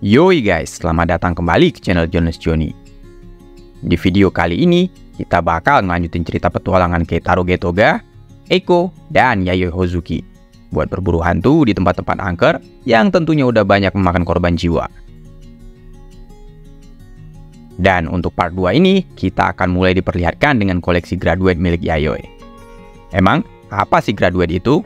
Yoi guys, selamat datang kembali ke channel Jonas Johnny. Di video kali ini, kita bakal ngelanjutin cerita petualangan Keitaro Getoga, Eiko, dan Yayoi Hozuki buat berburu hantu di tempat-tempat angker yang tentunya udah banyak memakan korban jiwa. Dan untuk part 2 ini, kita akan mulai diperlihatkan dengan koleksi graduate milik Yayoi. Emang, apa sih graduate itu?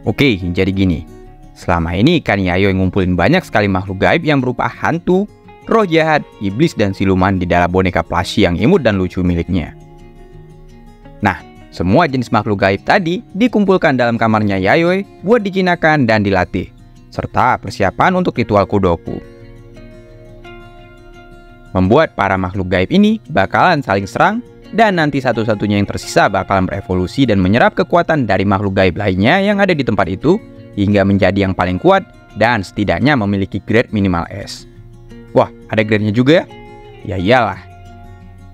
Oke, jadi gini. Selama ini kan Yayoi ngumpulin banyak sekali makhluk gaib yang berupa hantu, roh jahat, iblis, dan siluman di dalam boneka plushie yang imut dan lucu miliknya. Nah, semua jenis makhluk gaib tadi dikumpulkan dalam kamarnya Yayoi buat dijinakkan dan dilatih, serta persiapan untuk ritual Kudoku. Membuat para makhluk gaib ini bakalan saling serang, dan nanti satu-satunya yang tersisa bakalan berevolusi dan menyerap kekuatan dari makhluk gaib lainnya yang ada di tempat itu, hingga menjadi yang paling kuat dan setidaknya memiliki grade minimal S. Wah, ada grade-nya juga ya? Ya iyalah.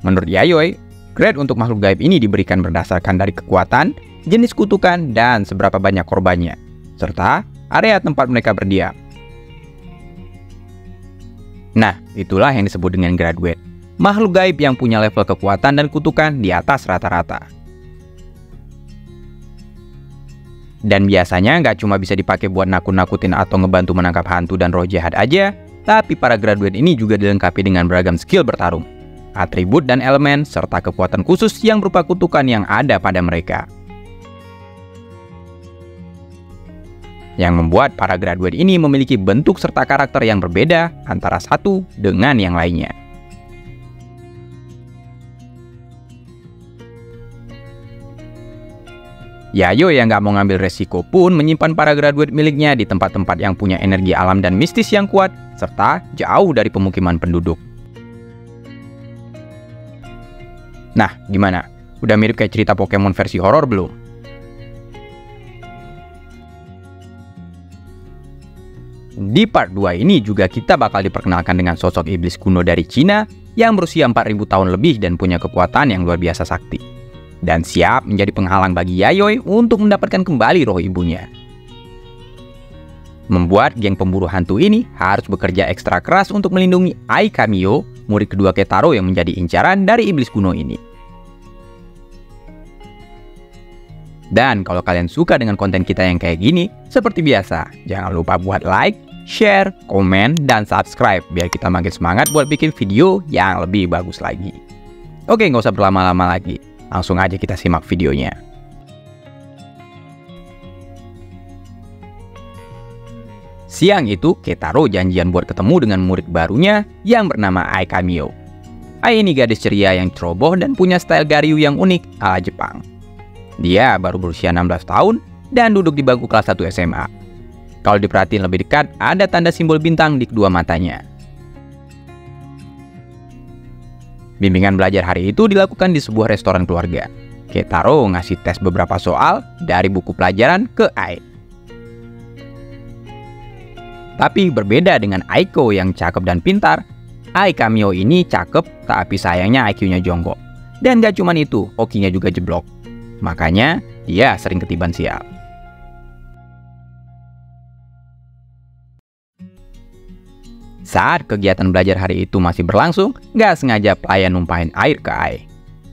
Menurut Yayoi, grade untuk makhluk gaib ini diberikan berdasarkan dari kekuatan, jenis kutukan, dan seberapa banyak korbannya, serta area tempat mereka berdiam. Nah, itulah yang disebut dengan graduate. Makhluk gaib yang punya level kekuatan dan kutukan di atas rata-rata. Dan biasanya nggak cuma bisa dipakai buat nakut-nakutin atau ngebantu menangkap hantu dan roh jahat aja, tapi para graduate ini juga dilengkapi dengan beragam skill bertarung, atribut dan elemen, serta kekuatan khusus yang berupa kutukan yang ada pada mereka. Yang membuat para graduate ini memiliki bentuk serta karakter yang berbeda antara satu dengan yang lainnya. Yayoi yang nggak mau ngambil resiko pun menyimpan para graduate miliknya di tempat-tempat yang punya energi alam dan mistis yang kuat, serta jauh dari pemukiman penduduk. Nah, gimana? Udah mirip kayak cerita Pokemon versi horor belum? Di part 2 ini juga kita bakal diperkenalkan dengan sosok iblis kuno dari Cina yang berusia 4000 tahun lebih dan punya kekuatan yang luar biasa sakti, dan siap menjadi penghalang bagi Yayoi untuk mendapatkan kembali roh ibunya. Membuat geng pemburu hantu ini harus bekerja ekstra keras untuk melindungi Ai Kamiyo, murid kedua Keitaro yang menjadi incaran dari iblis kuno ini. Dan kalau kalian suka dengan konten kita yang kayak gini, seperti biasa, jangan lupa buat like, share, komen, dan subscribe biar kita makin semangat buat bikin video yang lebih bagus lagi. Oke, nggak usah berlama-lama lagi. Langsung aja kita simak videonya. Siang itu, Keitaro janjian buat ketemu dengan murid barunya yang bernama Ai Kamiyo. Ai ini gadis ceria yang ceroboh dan punya style Garyu yang unik ala Jepang. Dia baru berusia 16 tahun dan duduk di bangku kelas 1 SMA. Kalau diperhatiin lebih dekat, ada tanda simbol bintang di kedua matanya. Bimbingan belajar hari itu dilakukan di sebuah restoran keluarga. Keitaro ngasih tes beberapa soal dari buku pelajaran ke Ai. Tapi berbeda dengan Aiko yang cakep dan pintar, Ai Kamiyo ini cakep tapi sayangnya IQ-nya jongkok. Dan gak cuman itu, hokinya juga jeblok. Makanya dia sering ketiban sial. Saat kegiatan belajar hari itu masih berlangsung, gak sengaja pelayan numpahin air ke Ai.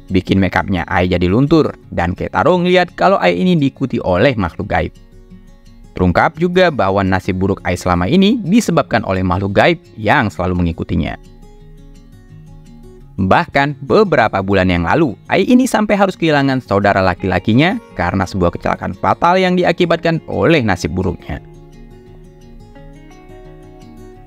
Bikin makeupnya Ai jadi luntur, dan Keitaro ngeliat kalau Ai ini diikuti oleh makhluk gaib. Terungkap juga bahwa nasib buruk Ai selama ini disebabkan oleh makhluk gaib yang selalu mengikutinya. Bahkan beberapa bulan yang lalu, Ai ini sampai harus kehilangan saudara laki-lakinya karena sebuah kecelakaan fatal yang diakibatkan oleh nasib buruknya.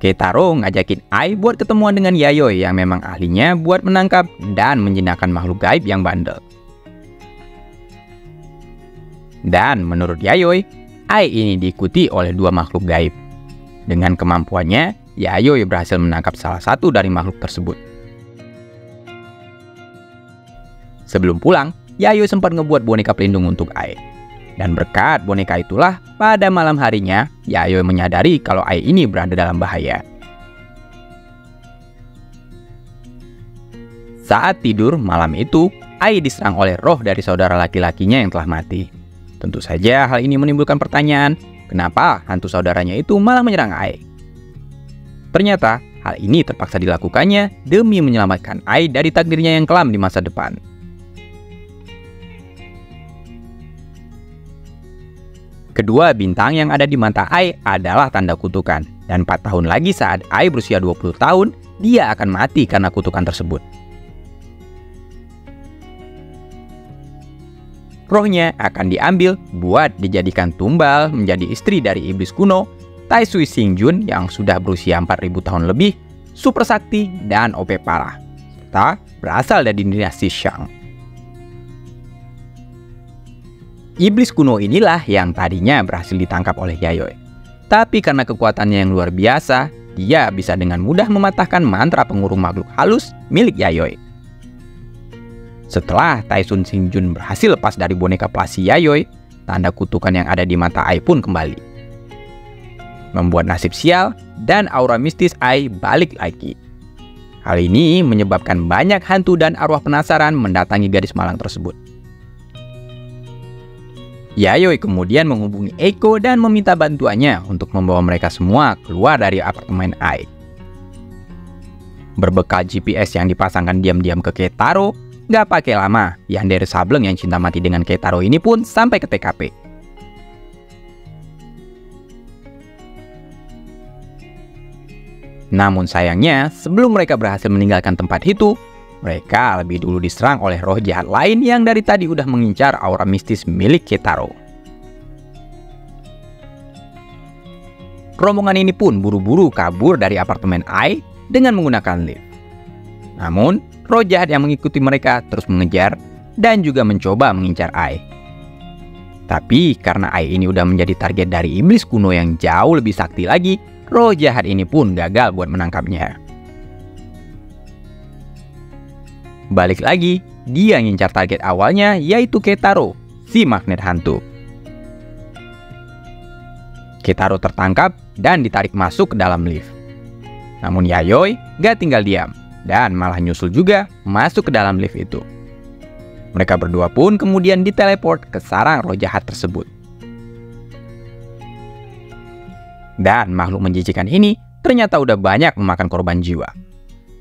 Keitaro ngajakin Ai buat ketemuan dengan Yayoi yang memang ahlinya buat menangkap dan menjinakkan makhluk gaib yang bandel. Dan menurut Yayoi, Ai ini diikuti oleh dua makhluk gaib. Dengan kemampuannya, Yayoi berhasil menangkap salah satu dari makhluk tersebut. Sebelum pulang, Yayoi sempat ngebuat boneka pelindung untuk Ai. Dan berkat boneka itulah, pada malam harinya, Yayoi menyadari kalau Ai ini berada dalam bahaya. Saat tidur malam itu, Ai diserang oleh roh dari saudara laki-lakinya yang telah mati. Tentu saja hal ini menimbulkan pertanyaan, kenapa hantu saudaranya itu malah menyerang Ai. Ternyata, hal ini terpaksa dilakukannya demi menyelamatkan Ai dari takdirnya yang kelam di masa depan. Kedua bintang yang ada di mata Ai adalah tanda kutukan, dan 4 tahun lagi saat Ai berusia 20 tahun, dia akan mati karena kutukan tersebut. Rohnya akan diambil buat dijadikan tumbal menjadi istri dari iblis kuno, Taisui Xingjun yang sudah berusia 4000 tahun lebih, super sakti dan OP parah, serta berasal dari dinasti Shang. Iblis kuno inilah yang tadinya berhasil ditangkap oleh Yayoi. Tapi karena kekuatannya yang luar biasa, dia bisa dengan mudah mematahkan mantra pengurung makhluk halus milik Yayoi. Setelah Taisui Xingjun berhasil lepas dari boneka pelasi Yayoi, tanda kutukan yang ada di mata Ai pun kembali, membuat nasib sial dan aura mistis Ai balik lagi. Hal ini menyebabkan banyak hantu dan arwah penasaran mendatangi gadis malang tersebut. Yayoi kemudian menghubungi Eiko dan meminta bantuannya untuk membawa mereka semua keluar dari apartemen Ai. Berbekal GPS yang dipasangkan diam-diam ke Keitaro, gak pakai lama, yandere Sableng yang cinta mati dengan Keitaro ini pun sampai ke TKP. Namun sayangnya, sebelum mereka berhasil meninggalkan tempat itu, mereka lebih dulu diserang oleh roh jahat lain yang dari tadi udah mengincar aura mistis milik Keitaro. Rombongan ini pun buru-buru kabur dari apartemen Ai dengan menggunakan lift. Namun, roh jahat yang mengikuti mereka terus mengejar dan juga mencoba mengincar Ai. Tapi karena Ai ini udah menjadi target dari iblis kuno yang jauh lebih sakti lagi, roh jahat ini pun gagal buat menangkapnya. Balik lagi, dia ngincar target awalnya yaitu Keitaro, si magnet hantu. Keitaro tertangkap dan ditarik masuk ke dalam lift. Namun Yayoi gak tinggal diam dan malah nyusul juga masuk ke dalam lift itu. Mereka berdua pun kemudian diteleport ke sarang roh jahat tersebut. Dan makhluk menjijikan ini ternyata udah banyak memakan korban jiwa.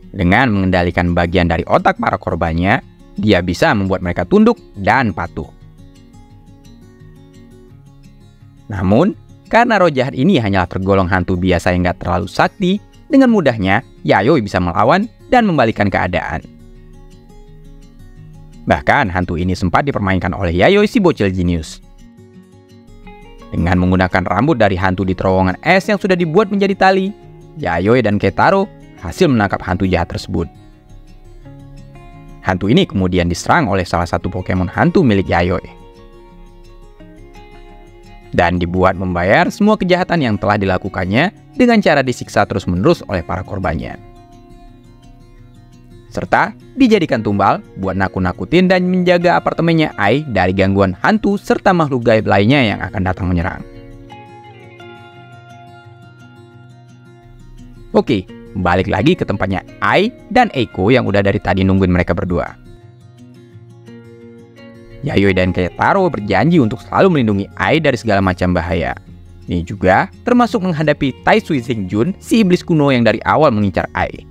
Dengan mengendalikan bagian dari otak para korbannya, dia bisa membuat mereka tunduk dan patuh. Namun, karena roh jahat ini hanyalah tergolong hantu biasa yang gak terlalu sakti, dengan mudahnya Yayoi bisa melawan dan membalikan keadaan. Bahkan hantu ini sempat dipermainkan oleh Yayoi si bocil jenius. Dengan menggunakan rambut dari hantu di terowongan es yang sudah dibuat menjadi tali, Yayoi dan Keitaro hasil menangkap hantu jahat tersebut. Hantu ini kemudian diserang oleh salah satu Pokemon hantu milik Yayoi. Dan dibuat membayar semua kejahatan yang telah dilakukannya dengan cara disiksa terus-menerus oleh para korbannya. Serta dijadikan tumbal buat nakut-nakutin dan menjaga apartemennya Ai dari gangguan hantu serta makhluk gaib lainnya yang akan datang menyerang. Oke, balik lagi ke tempatnya Ai dan Eiko yang udah dari tadi nungguin mereka berdua. Yayoi dan Keitaro berjanji untuk selalu melindungi Ai dari segala macam bahaya. Ini juga termasuk menghadapi Taisui Xingjun, si iblis kuno yang dari awal mengincar Ai.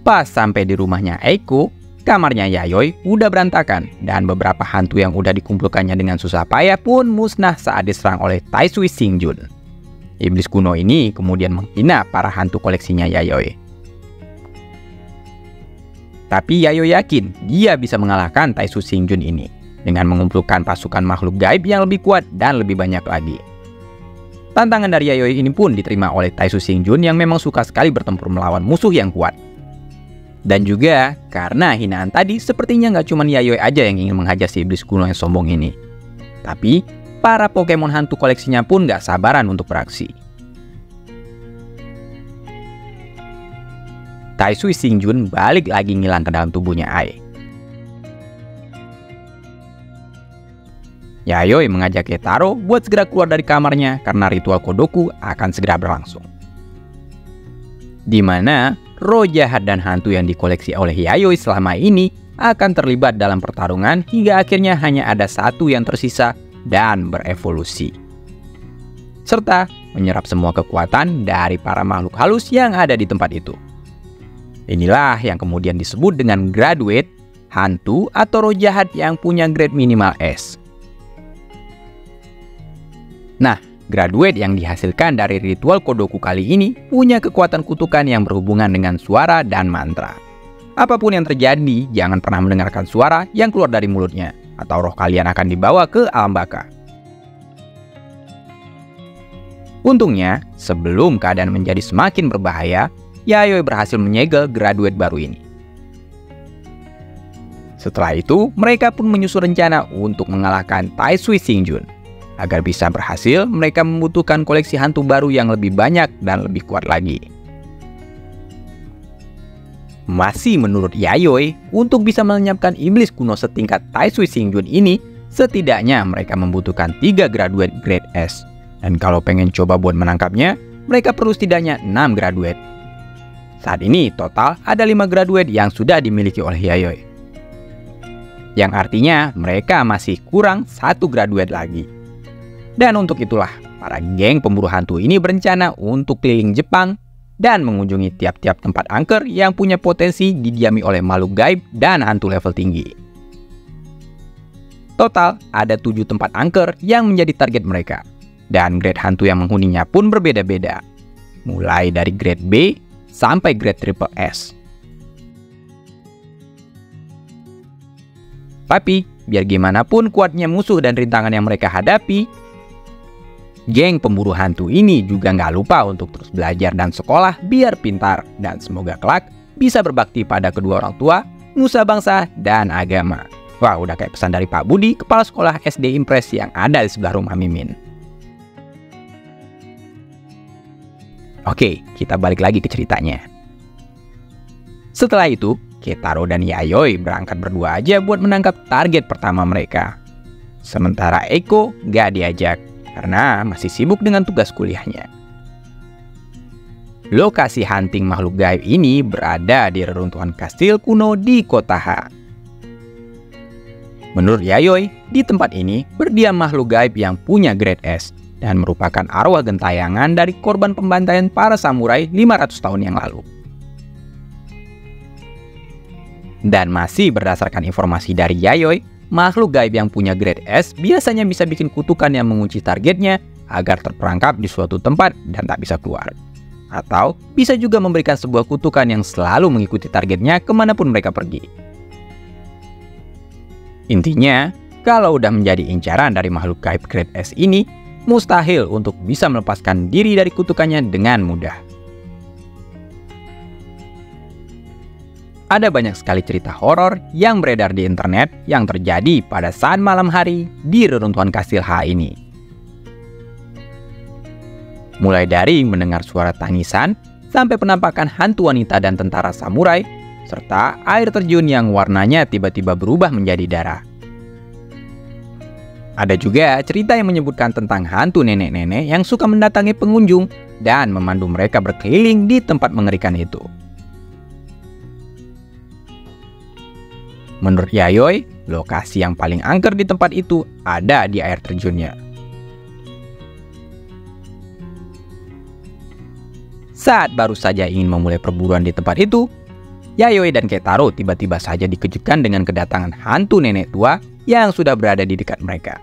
Pas sampai di rumahnya Eiko, kamarnya Yayoi udah berantakan dan beberapa hantu yang udah dikumpulkannya dengan susah payah pun musnah saat diserang oleh Taisui Xingjun. Iblis kuno ini kemudian menghina para hantu koleksinya Yayoi. Tapi Yayoi yakin dia bisa mengalahkan Taisui Xingjun ini dengan mengumpulkan pasukan makhluk gaib yang lebih kuat dan lebih banyak lagi. Tantangan dari Yayoi ini pun diterima oleh Taisui Xingjun yang memang suka sekali bertempur melawan musuh yang kuat. Dan juga karena hinaan tadi sepertinya nggak cuma Yayoi aja yang ingin menghajar si iblis kuno yang sombong ini. Tapi para Pokemon hantu koleksinya pun nggak sabaran untuk beraksi. Taisui Xingjun balik lagi ngilang ke dalam tubuhnya Ai. Yayoi mengajak Keitaro buat segera keluar dari kamarnya karena ritual Kodoku akan segera berlangsung. Di mana roh jahat dan hantu yang dikoleksi oleh Yayoi selama ini akan terlibat dalam pertarungan hingga akhirnya hanya ada satu yang tersisa dan berevolusi, serta menyerap semua kekuatan dari para makhluk halus yang ada di tempat itu. Inilah yang kemudian disebut dengan graduate, hantu atau roh jahat yang punya grade minimal S. Nah, graduate yang dihasilkan dari ritual Kodoku kali ini punya kekuatan kutukan yang berhubungan dengan suara dan mantra. Apapun yang terjadi, jangan pernah mendengarkan suara yang keluar dari mulutnya, atau roh kalian akan dibawa ke alam baka. Untungnya, sebelum keadaan menjadi semakin berbahaya, Yayoi berhasil menyegel graduate baru ini. Setelah itu, mereka pun menyusun rencana untuk mengalahkan Taisui Xingjun. Agar bisa berhasil, mereka membutuhkan koleksi hantu baru yang lebih banyak dan lebih kuat lagi. Masih menurut Yayoi, untuk bisa melenyapkan iblis kuno setingkat Taisui Xingjun ini, setidaknya mereka membutuhkan 3 graduate grade S. Dan kalau pengen coba buat menangkapnya, mereka perlu setidaknya 6 graduate. Saat ini total ada 5 graduate yang sudah dimiliki oleh Yayoi. Yang artinya mereka masih kurang 1 graduate lagi. Dan untuk itulah, para geng pemburu hantu ini berencana untuk keliling Jepang dan mengunjungi tiap-tiap tempat angker yang punya potensi didiami oleh makhluk gaib dan hantu level tinggi. Total, ada 7 tempat angker yang menjadi target mereka. Dan grade hantu yang menghuninya pun berbeda-beda. Mulai dari grade B sampai grade triple S. Tapi, biar gimana pun kuatnya musuh dan rintangan yang mereka hadapi, geng pemburu hantu ini juga nggak lupa untuk terus belajar dan sekolah biar pintar, dan semoga kelak bisa berbakti pada kedua orang tua, nusa bangsa, dan agama. Wah, udah kayak pesan dari Pak Budi, kepala sekolah SD Impres yang ada di sebelah rumah Mimin. Oke, kita balik lagi ke ceritanya. Setelah itu, Ketaro dan Yayoi berangkat berdua aja buat menangkap target pertama mereka. Sementara Eiko nggak diajak, karena masih sibuk dengan tugas kuliahnya. Lokasi hunting makhluk gaib ini berada di reruntuhan kastil kuno di kota H. Menurut Yayoi, di tempat ini berdiam makhluk gaib yang punya grade S dan merupakan arwah gentayangan dari korban pembantaian para samurai 500 tahun yang lalu. Dan masih berdasarkan informasi dari Yayoi, makhluk gaib yang punya grade S biasanya bisa bikin kutukan yang mengunci targetnya agar terperangkap di suatu tempat dan tak bisa keluar. Atau bisa juga memberikan sebuah kutukan yang selalu mengikuti targetnya kemanapun mereka pergi. Intinya, kalau udah menjadi incaran dari makhluk gaib grade S ini, mustahil untuk bisa melepaskan diri dari kutukannya dengan mudah. Ada banyak sekali cerita horor yang beredar di internet yang terjadi pada saat malam hari di reruntuhan kastil H ini. Mulai dari mendengar suara tangisan, sampai penampakan hantu wanita dan tentara samurai, serta air terjun yang warnanya tiba-tiba berubah menjadi darah. Ada juga cerita yang menyebutkan tentang hantu nenek-nenek yang suka mendatangi pengunjung dan memandu mereka berkeliling di tempat mengerikan itu. Menurut Yayoi, lokasi yang paling angker di tempat itu ada di air terjunnya. Saat baru saja ingin memulai perburuan di tempat itu, Yayoi dan Ketaro tiba-tiba saja dikejutkan dengan kedatangan hantu nenek tua yang sudah berada di dekat mereka.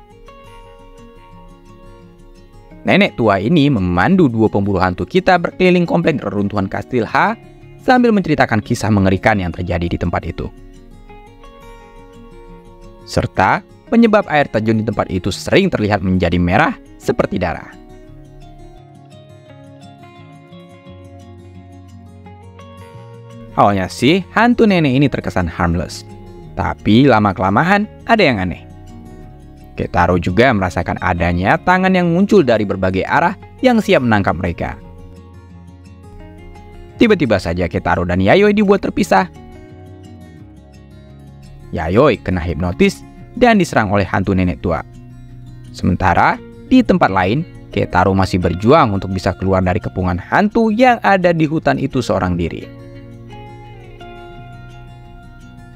Nenek tua ini memandu 2 pemburu hantu kita berkeliling komplek reruntuhan kastil H sambil menceritakan kisah mengerikan yang terjadi di tempat itu. Serta penyebab air terjun di tempat itu sering terlihat menjadi merah seperti darah. Awalnya sih, hantu nenek ini terkesan harmless. Tapi lama-kelamaan ada yang aneh. Ketaro juga merasakan adanya tangan yang muncul dari berbagai arah yang siap menangkap mereka. Tiba-tiba saja Ketaro dan Yayoi dibuat terpisah. Yayoi kena hipnotis dan diserang oleh hantu nenek tua. Sementara di tempat lain, Ketaro masih berjuang untuk bisa keluar dari kepungan hantu yang ada di hutan itu seorang diri.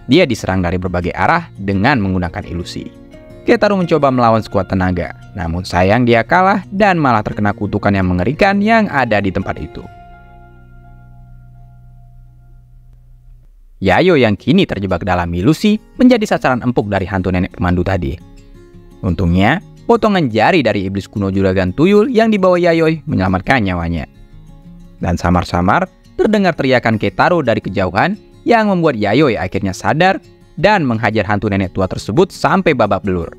Dia diserang dari berbagai arah dengan menggunakan ilusi. Keitaro mencoba melawan sekuat tenaga, namun sayang dia kalah dan malah terkena kutukan yang mengerikan yang ada di tempat itu. Yayoi yang kini terjebak dalam ilusi menjadi sasaran empuk dari hantu nenek pemandu tadi. Untungnya, potongan jari dari iblis kuno juragan tuyul yang dibawa Yayoi menyelamatkan nyawanya. Dan samar-samar terdengar teriakan Keitaro dari kejauhan yang membuat Yayoi akhirnya sadar dan menghajar hantu nenek tua tersebut sampai babak belur.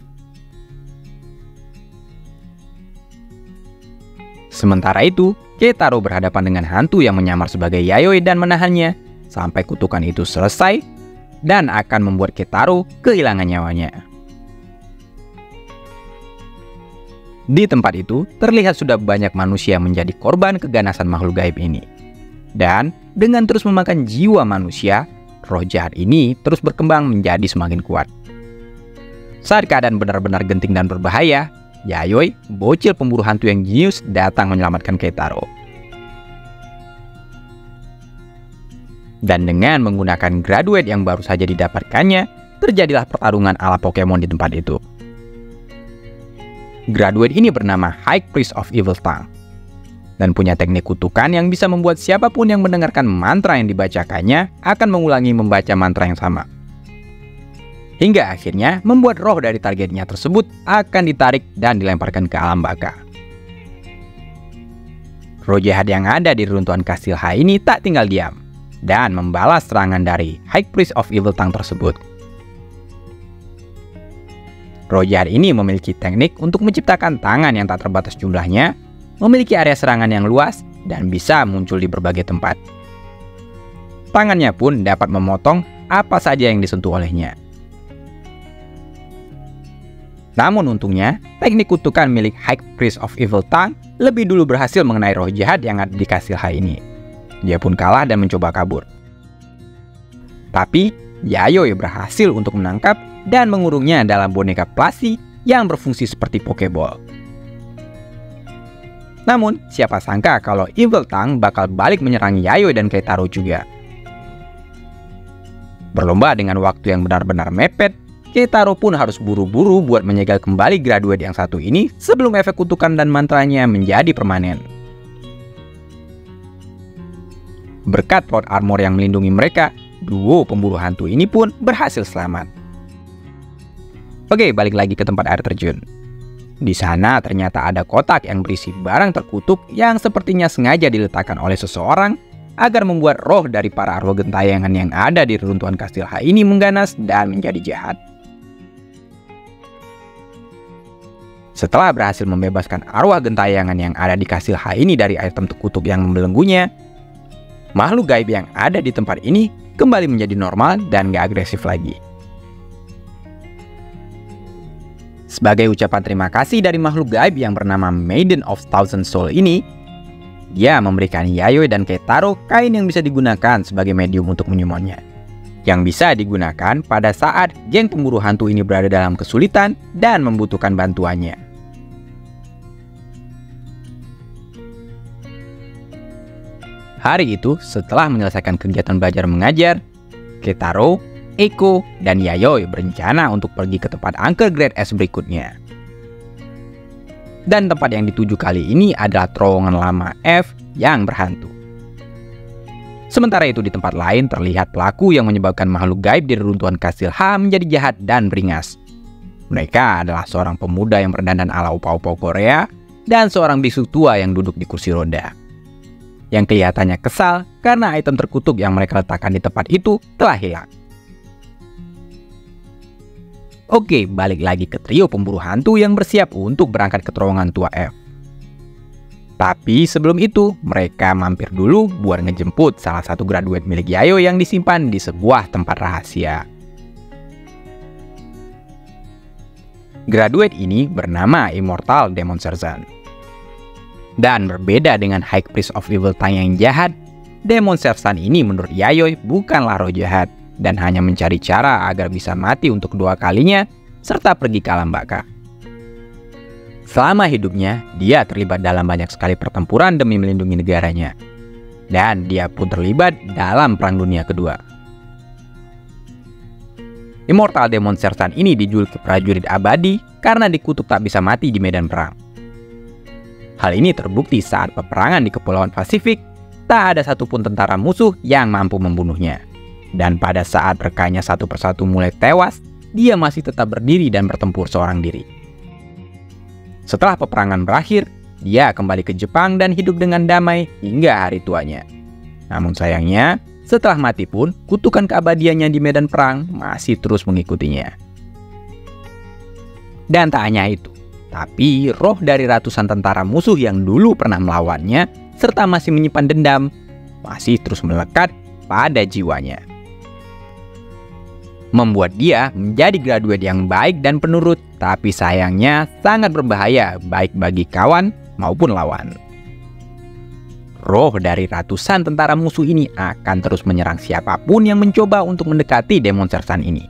Sementara itu, Keitaro berhadapan dengan hantu yang menyamar sebagai Yayoi dan menahannya sampai kutukan itu selesai dan akan membuat Keitaro kehilangan nyawanya. Di tempat itu, terlihat sudah banyak manusia menjadi korban keganasan makhluk gaib ini. Dan dengan terus memakan jiwa manusia, roh jahat ini terus berkembang menjadi semakin kuat. Saat keadaan benar-benar genting dan berbahaya, Yayoi, bocil pemburu hantu yang jenius, datang menyelamatkan Keitaro. Dan dengan menggunakan graduate yang baru saja didapatkannya, terjadilah pertarungan ala Pokemon di tempat itu. Graduate ini bernama High Priest of Evil Tongue dan punya teknik kutukan yang bisa membuat siapapun yang mendengarkan mantra yang dibacakannya akan mengulangi membaca mantra yang sama. Hingga akhirnya membuat roh dari targetnya tersebut akan ditarik dan dilemparkan ke alam baka. Roh jahat yang ada di reruntuhan kastil H ini tak tinggal diam dan membalas serangan dari High Priest of Evil Tongue tersebut. Roh jahat ini memiliki teknik untuk menciptakan tangan yang tak terbatas jumlahnya, memiliki area serangan yang luas, dan bisa muncul di berbagai tempat. Tangannya pun dapat memotong apa saja yang disentuh olehnya. Namun untungnya, teknik kutukan milik High Priest of Evil Tongue lebih dulu berhasil mengenai roh jahat yang ada di kastil H ini. Dia pun kalah dan mencoba kabur. Tapi, Yayoi berhasil untuk menangkap dan mengurungnya dalam boneka plastik yang berfungsi seperti Pokeball. Namun, siapa sangka kalau Evil Tongue bakal balik menyerang Yayoi dan Keitaro juga. Berlomba dengan waktu yang benar-benar mepet, Keitaro pun harus buru-buru buat menyegel kembali graduate yang satu ini sebelum efek kutukan dan mantranya menjadi permanen. Berkat plot armor yang melindungi mereka, duo pemburu hantu ini pun berhasil selamat. Oke, balik lagi ke tempat air terjun. Di sana ternyata ada kotak yang berisi barang terkutuk yang sepertinya sengaja diletakkan oleh seseorang agar membuat roh dari para arwah gentayangan yang ada di reruntuhan kastil H ini mengganas dan menjadi jahat. Setelah berhasil membebaskan arwah gentayangan yang ada di kastil H ini dari item terkutuk yang membelenggunya, makhluk gaib yang ada di tempat ini kembali menjadi normal dan gak agresif lagi. Sebagai ucapan terima kasih dari makhluk gaib yang bernama Maiden of Thousand Soul ini, dia memberikan Yayoi dan Keitaro kain yang bisa digunakan sebagai medium untuk menyumonnya, yang bisa digunakan pada saat geng pemburu hantu ini berada dalam kesulitan dan membutuhkan bantuannya. Hari itu, setelah menyelesaikan kegiatan belajar mengajar, Keitaro, Eiko, dan Yayoi berencana untuk pergi ke tempat angker Grade S berikutnya. Dan tempat yang dituju kali ini adalah terowongan lama F yang berhantu. Sementara itu di tempat lain terlihat pelaku yang menyebabkan makhluk gaib di reruntuhan kastil H menjadi jahat dan beringas. Mereka adalah seorang pemuda yang berdandan ala opa-opa Korea dan seorang biksu tua yang duduk di kursi roda, yang kelihatannya kesal karena item terkutuk yang mereka letakkan di tempat itu telah hilang. Oke, balik lagi ke trio pemburu hantu yang bersiap untuk berangkat ke terowongan tua F. Tapi sebelum itu, mereka mampir dulu buat ngejemput salah satu graduate milik Yayoi yang disimpan di sebuah tempat rahasia. Graduate ini bernama Immortal Demon Sergeant. Dan berbeda dengan High Priest of Evil Tongue yang jahat, Demon Sergeant ini menurut Yayoi bukanlah roh jahat dan hanya mencari cara agar bisa mati untuk kedua kalinya serta pergi ke alam baka. Selama hidupnya, dia terlibat dalam banyak sekali pertempuran demi melindungi negaranya. Dan dia pun terlibat dalam Perang Dunia Kedua. Immortal Demon Sersan ini dijuluki prajurit abadi karena dikutuk tak bisa mati di medan perang. Hal ini terbukti saat peperangan di Kepulauan Pasifik, tak ada satupun tentara musuh yang mampu membunuhnya. Dan pada saat rekannya satu persatu mulai tewas, dia masih tetap berdiri dan bertempur seorang diri. Setelah peperangan berakhir, dia kembali ke Jepang dan hidup dengan damai hingga hari tuanya. Namun sayangnya, setelah mati pun, kutukan keabadiannya di medan perang masih terus mengikutinya. Dan tak hanya itu, tapi roh dari ratusan tentara musuh yang dulu pernah melawannya, serta masih menyimpan dendam, masih terus melekat pada jiwanya. Membuat dia menjadi graduate yang baik dan penurut, tapi sayangnya sangat berbahaya baik bagi kawan maupun lawan. Roh dari ratusan tentara musuh ini akan terus menyerang siapapun yang mencoba untuk mendekati Demon Sersan ini.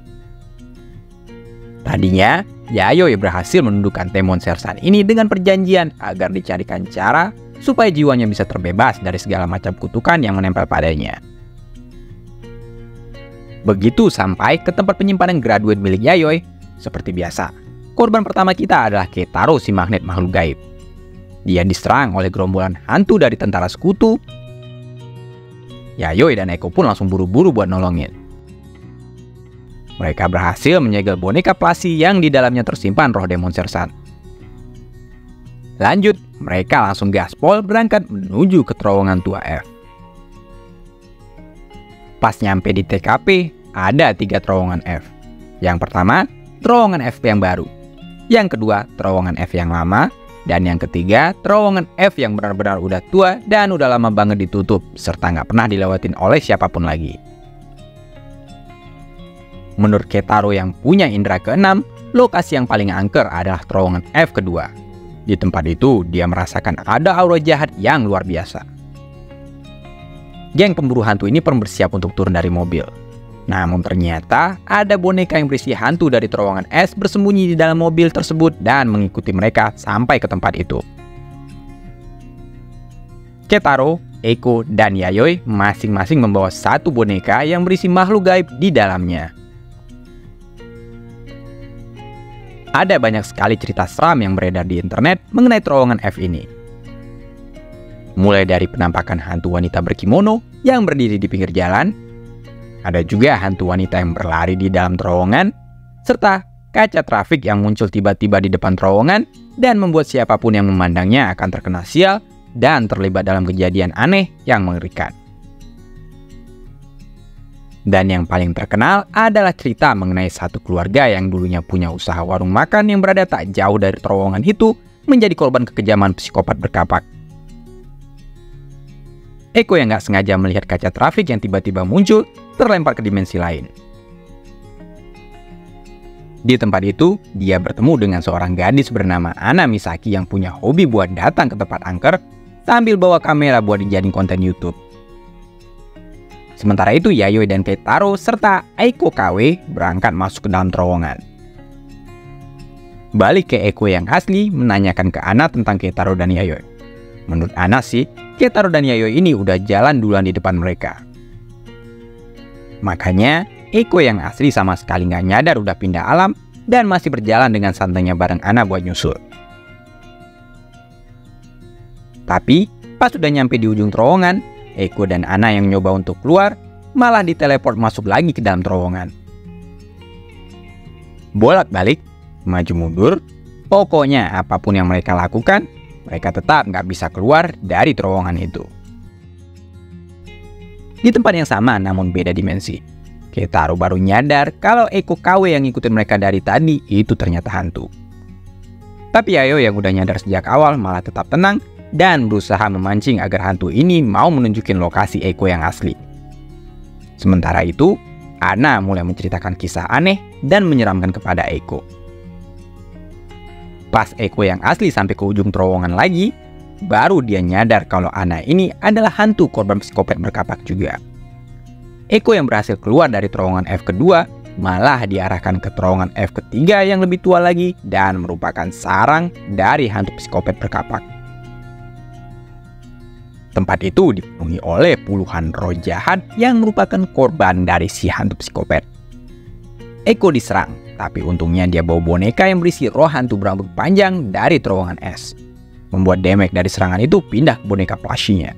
Tadinya, Yayoi berhasil menundukkan Demon Sersan ini dengan perjanjian agar dicarikan cara supaya jiwanya bisa terbebas dari segala macam kutukan yang menempel padanya. Begitu sampai ke tempat penyimpanan graduate milik Yayoi, seperti biasa, korban pertama kita adalah Keitaro, si magnet makhluk gaib. Dia diserang oleh gerombolan hantu dari tentara sekutu. Yayoi dan Eiko pun langsung buru-buru buat nolongin. Mereka berhasil menyegel boneka plasi yang di dalamnya tersimpan roh Demon Sersan. Lanjut, mereka langsung gaspol berangkat menuju ke terowongan tua F. Pas nyampe di TKP, ada 3 terowongan F. Yang pertama, terowongan F yang baru. Yang kedua, terowongan F yang lama. Dan yang ketiga, terowongan F yang benar-benar udah tua dan udah lama banget ditutup, serta nggak pernah dilewatin oleh siapapun lagi. Menurut Keitaro yang punya indera ke-6, lokasi yang paling angker adalah terowongan F kedua. Di tempat itu, dia merasakan ada aura jahat yang luar biasa. Geng pemburu hantu ini pun bersiap untuk turun dari mobil. Namun ternyata ada boneka yang berisi hantu dari terowongan S bersembunyi di dalam mobil tersebut dan mengikuti mereka sampai ke tempat itu. Keitaro, Eiko, dan Yayoi masing-masing membawa satu boneka yang berisi makhluk gaib di dalamnya. Ada banyak sekali cerita seram yang beredar di internet mengenai terowongan F ini. Mulai dari penampakan hantu wanita berkimono yang berdiri di pinggir jalan, ada juga hantu wanita yang berlari di dalam terowongan, serta kaca trafik yang muncul tiba-tiba di depan terowongan dan membuat siapapun yang memandangnya akan terkena sial dan terlibat dalam kejadian aneh yang mengerikan. Dan yang paling terkenal adalah cerita mengenai satu keluarga yang dulunya punya usaha warung makan yang berada tak jauh dari terowongan itu menjadi korban kekejaman psikopat berkapak. Eiko yang gak sengaja melihat kaca trafik yang tiba-tiba muncul terlempar ke dimensi lain. Di tempat itu, dia bertemu dengan seorang gadis bernama Ana Misaki yang punya hobi buat datang ke tempat angker sambil bawa kamera buat dijadiin konten YouTube. Sementara itu, Yayoi dan Keitaro serta Eiko KW berangkat masuk ke dalam terowongan. Balik ke Eiko yang asli menanyakan ke Ana tentang Keitaro dan Yayoi. Menurut Ana sih, Keitaro dan Yayoi ini udah jalan duluan di depan mereka. Makanya, Eiko yang asli sama sekali nggak nyadar udah pindah alam dan masih berjalan dengan santainya bareng Ana buat nyusul. Tapi, pas udah nyampe di ujung terowongan, Eiko dan Ana yang nyoba untuk keluar malah diteleport masuk lagi ke dalam terowongan. Bolak-balik, maju mundur, pokoknya apapun yang mereka lakukan, mereka tetap nggak bisa keluar dari terowongan itu. Di tempat yang sama namun beda dimensi, Keitaro baru nyadar kalau Eiko KW yang ngikutin mereka dari tadi itu ternyata hantu. Tapi Yayoi yang udah nyadar sejak awal malah tetap tenang dan berusaha memancing agar hantu ini mau menunjukin lokasi Eiko yang asli. Sementara itu, Ana mulai menceritakan kisah aneh dan menyeramkan kepada Eiko. Pas Eiko yang asli sampai ke ujung terowongan lagi, baru dia nyadar kalau Ana ini adalah hantu korban psikopat berkapak juga. Eiko yang berhasil keluar dari terowongan F kedua malah diarahkan ke terowongan F ketiga yang lebih tua lagi dan merupakan sarang dari hantu psikopat berkapak. Tempat itu dipenuhi oleh puluhan roh jahat yang merupakan korban dari si hantu psikopat. Eiko diserang, tapi untungnya dia bawa boneka yang berisi roh hantu berambut panjang dari terowongan es, membuat damage dari serangan itu pindah ke boneka plushinya.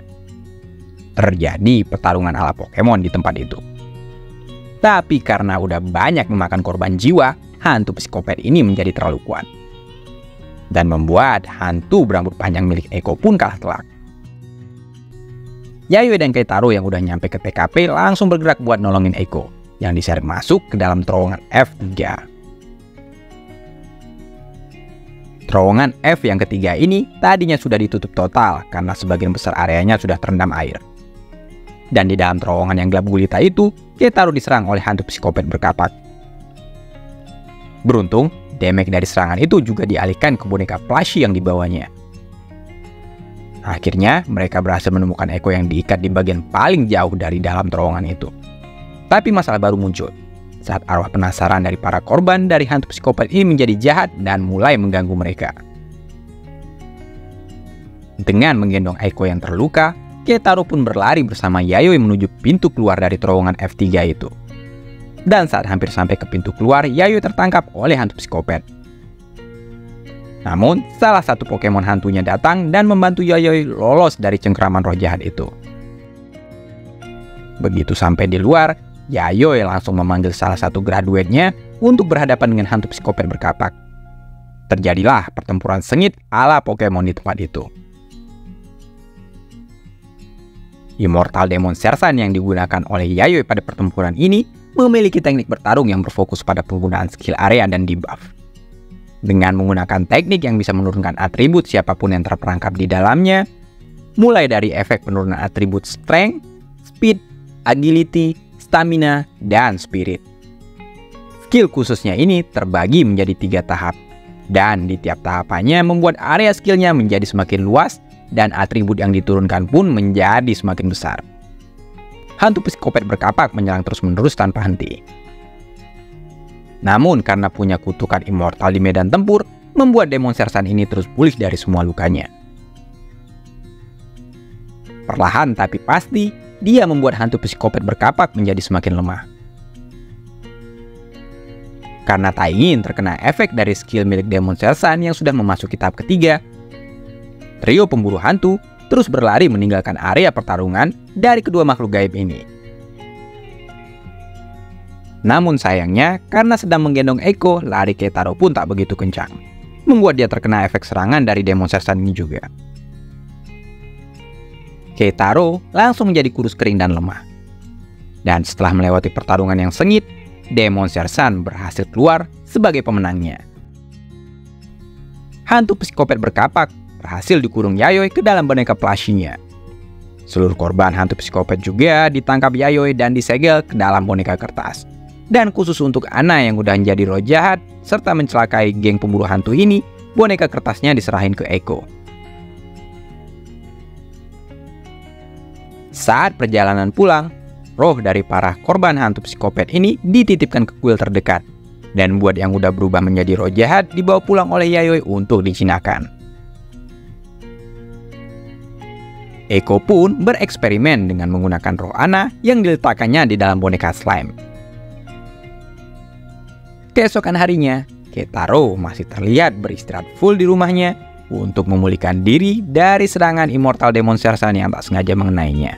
Terjadi pertarungan ala Pokemon di tempat itu. Tapi karena udah banyak memakan korban jiwa, hantu psikopat ini menjadi terlalu kuat, dan membuat hantu berambut panjang milik Eiko pun kalah telak. Yayoi dan Keitaro yang udah nyampe ke TKP langsung bergerak buat nolongin Eiko yang diseret masuk ke dalam terowongan F3. Terowongan F yang ketiga ini tadinya sudah ditutup total karena sebagian besar areanya sudah terendam air. Dan di dalam terowongan yang gelap gulita itu, Keitaro diserang oleh hantu psikopat berkapak. Beruntung, damage dari serangan itu juga dialihkan ke boneka plushie yang dibawanya. Akhirnya, mereka berhasil menemukan Eiko yang diikat di bagian paling jauh dari dalam terowongan itu. Tapi masalah baru muncul saat arwah penasaran dari para korban dari hantu psikopat ini menjadi jahat dan mulai mengganggu mereka. Dengan menggendong Eiko yang terluka, Keitaro pun berlari bersama Yayoi menuju pintu keluar dari terowongan F3 itu. Dan saat hampir sampai ke pintu keluar, Yayoi tertangkap oleh hantu psikopat. Namun, salah satu Pokemon hantunya datang dan membantu Yayoi lolos dari cengkraman roh jahat itu. Begitu sampai di luar, Yayoi langsung memanggil salah satu graduate-nya untuk berhadapan dengan hantu psikopat berkapak. Terjadilah pertempuran sengit ala Pokemon di tempat itu. Immortal Demon Sersan yang digunakan oleh Yayoi pada pertempuran ini memiliki teknik bertarung yang berfokus pada penggunaan skill area dan debuff. Dengan menggunakan teknik yang bisa menurunkan atribut siapapun yang terperangkap di dalamnya, mulai dari efek penurunan atribut strength, speed, agility, stamina, dan spirit. Skill khususnya ini terbagi menjadi 3 tahap, dan di tiap tahapannya membuat area skillnya menjadi semakin luas dan atribut yang diturunkan pun menjadi semakin besar. Hantu psikopat berkapak menyerang terus-menerus tanpa henti. Namun karena punya kutukan immortal di medan tempur, membuat Demon Sersan ini terus pulih dari semua lukanya. Perlahan tapi pasti, dia membuat hantu psikopat berkapak menjadi semakin lemah. Karena tak ingin terkena efek dari skill milik Demon Sersan yang sudah memasuki tahap ketiga, trio pemburu hantu terus berlari meninggalkan area pertarungan dari kedua makhluk gaib ini. Namun sayangnya, karena sedang menggendong Eiko, lari Keitaro pun tak begitu kencang, membuat dia terkena efek serangan dari Demon Sersan ini juga. Keitaro langsung menjadi kurus kering dan lemah. Dan setelah melewati pertarungan yang sengit, Demon Sersan berhasil keluar sebagai pemenangnya. Hantu psikopat berkapak berhasil dikurung Yayoi ke dalam boneka plushinya. Seluruh korban hantu psikopat juga ditangkap Yayoi dan disegel ke dalam boneka kertas. Dan khusus untuk Ana yang udah menjadi roh jahat serta mencelakai geng pemburu hantu ini, boneka kertasnya diserahin ke Eiko. Saat perjalanan pulang, roh dari para korban hantu psikopat ini dititipkan ke kuil terdekat, dan buat yang udah berubah menjadi roh jahat dibawa pulang oleh Yayoi untuk dijinakan. Eiko pun bereksperimen dengan menggunakan roh Ana yang diletakkannya di dalam boneka slime. Keesokan harinya, Keitaro masih terlihat beristirahat full di rumahnya untuk memulihkan diri dari serangan Immortal Demon Sersan yang tak sengaja mengenainya.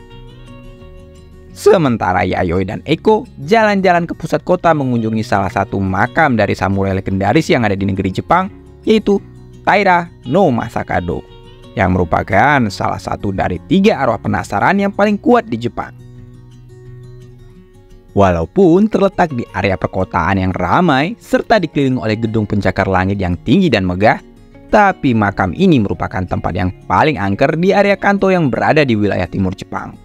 Sementara Yayoi dan Eiko jalan-jalan ke pusat kota mengunjungi salah satu makam dari samurai legendaris yang ada di negeri Jepang, yaitu Taira no Masakado, yang merupakan salah satu dari 3 arwah penasaran yang paling kuat di Jepang. Walaupun terletak di area perkotaan yang ramai serta dikelilingi oleh gedung pencakar langit yang tinggi dan megah, tapi makam ini merupakan tempat yang paling angker di area Kanto yang berada di wilayah timur Jepang.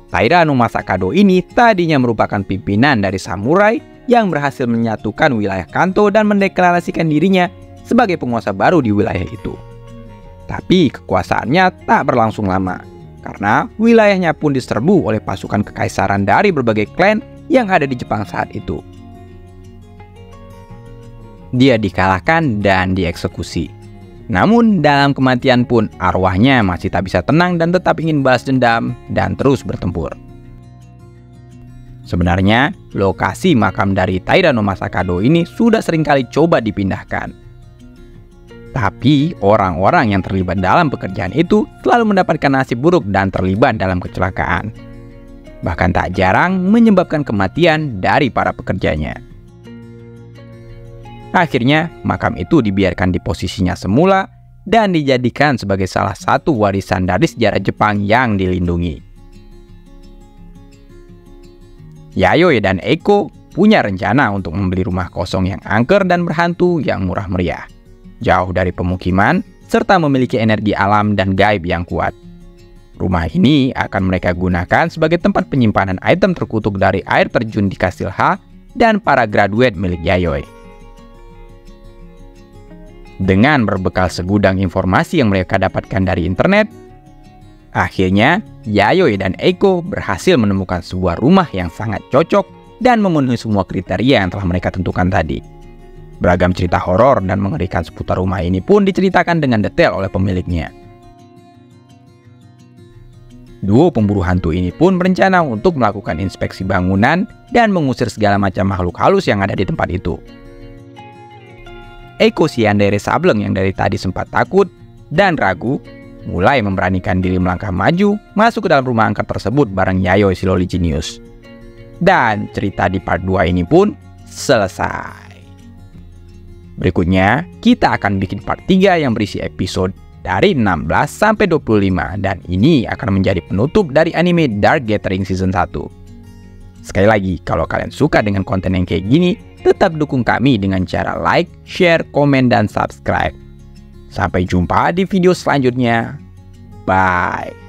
Taira no Masakado ini tadinya merupakan pimpinan dari samurai yang berhasil menyatukan wilayah Kanto dan mendeklarasikan dirinya sebagai penguasa baru di wilayah itu. Tapi kekuasaannya tak berlangsung lama, karena wilayahnya pun diserbu oleh pasukan kekaisaran dari berbagai klan yang ada di Jepang saat itu. Dia dikalahkan dan dieksekusi. Namun dalam kematian pun arwahnya masih tak bisa tenang dan tetap ingin balas dendam dan terus bertempur. Sebenarnya lokasi makam dari Taira no Masakado ini sudah seringkali coba dipindahkan. Tapi orang-orang yang terlibat dalam pekerjaan itu selalu mendapatkan nasib buruk dan terlibat dalam kecelakaan. Bahkan tak jarang menyebabkan kematian dari para pekerjanya. Akhirnya, makam itu dibiarkan di posisinya semula dan dijadikan sebagai salah satu warisan dari sejarah Jepang yang dilindungi. Yayoi dan Eiko punya rencana untuk membeli rumah kosong yang angker dan berhantu yang murah meriah, jauh dari pemukiman, serta memiliki energi alam dan gaib yang kuat. Rumah ini akan mereka gunakan sebagai tempat penyimpanan item terkutuk dari air terjun di Kastil H dan para graduate milik Yayoi. Dengan berbekal segudang informasi yang mereka dapatkan dari internet, akhirnya Yayoi dan Eiko berhasil menemukan sebuah rumah yang sangat cocok dan memenuhi semua kriteria yang telah mereka tentukan tadi. Beragam cerita horor dan mengerikan seputar rumah ini pun diceritakan dengan detail oleh pemiliknya. Duo pemburu hantu ini pun berencana untuk melakukan inspeksi bangunan dan mengusir segala macam makhluk halus yang ada di tempat itu. Eiko si yandere sableng yang dari tadi sempat takut dan ragu, mulai memberanikan diri melangkah maju masuk ke dalam rumah angker tersebut bareng Yayoi si Loli Genius. Dan cerita di part 2 ini pun selesai. Berikutnya, kita akan bikin part 3 yang berisi episode dari 16 sampai 25 dan ini akan menjadi penutup dari anime Dark Gathering Season 1. Sekali lagi, kalau kalian suka dengan konten yang kayak gini, tetap dukung kami dengan cara like, share, komen, dan subscribe. Sampai jumpa di video selanjutnya. Bye.